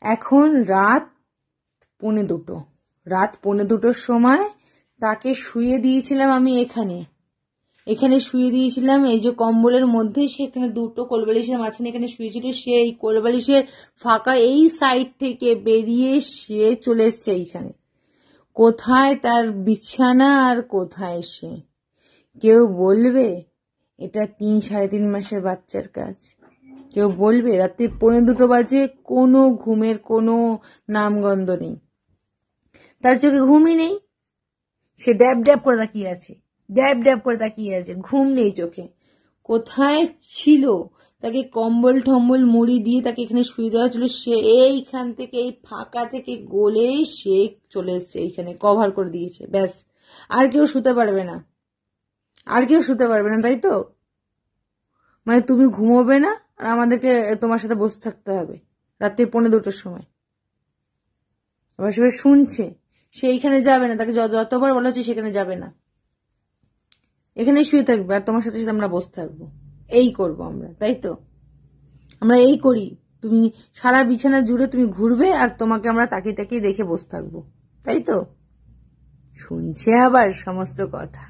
এখন রাত 1:45, রাত 1:45 সময় তাকে শুয়ে দিয়েছিলাম আমি এখানে শুয়ে দিয়েছিলাম, এই যে কম্বলের মধ্যে। সেখানে দুটো কোলবালিশের মাঝখানে এখানে শুয়েছিল। সে এই কোলবালিশের ফাঁকা এই সাইড থেকে বেরিয়ে সে চলে এসছে এইখানে। কোথায় তার বিছানা আর কোথায় সে? কেউ বলবে এটা 3-3.5 মাসের বাচ্চার কাজ? কেউ বলবে? রাত্রি 1:45 বাজে, কোনো ঘুমের কোনো নামগন্ধ নেই, তার চোখে ঘুমই নেই। সে ড্যাব ড্যাব করে তাকিয়ে আছে, ড্যাব ড্যাব করে তাকিয়ে আছে, ঘুম নেই চোখে। কোথায় ছিল? তাকে কম্বল টম্বল মুড়ি দিয়ে তাকে এখানে শুয়ে দেওয়া ছিল। সে এইখান থেকে, এই ফাঁকা থেকে গলে সে চলে এসছে এইখানে, কভার করে দিয়েছে, ব্যাস। আর কেউ শুতে পারবে না, আর কেউ শুতে পারবে না, তাই তো? মানে তুমি ঘুমোবে না আর আমাদেরকে তোমার সাথে বসে থাকতে হবে রাত্রি 1:45 সময়। আবার সে শুনছে, সে এইখানে যাবে না, তাকে যতবার বলা হচ্ছে সেখানে যাবে না, এখানেই শুয়ে থাকবে আর তোমার সাথে সাথে আমরা বসে থাকবো। এই করব আমরা, তাই তো? আমরা এই করি। তুমি সারা বিছানা জুড়ে তুমি ঘুরবে আর তোমাকে আমরা তাকিয়ে তাকিয়ে দেখে বসে থাকবো, তাই তো? শুনছে আবার সমস্ত কথা।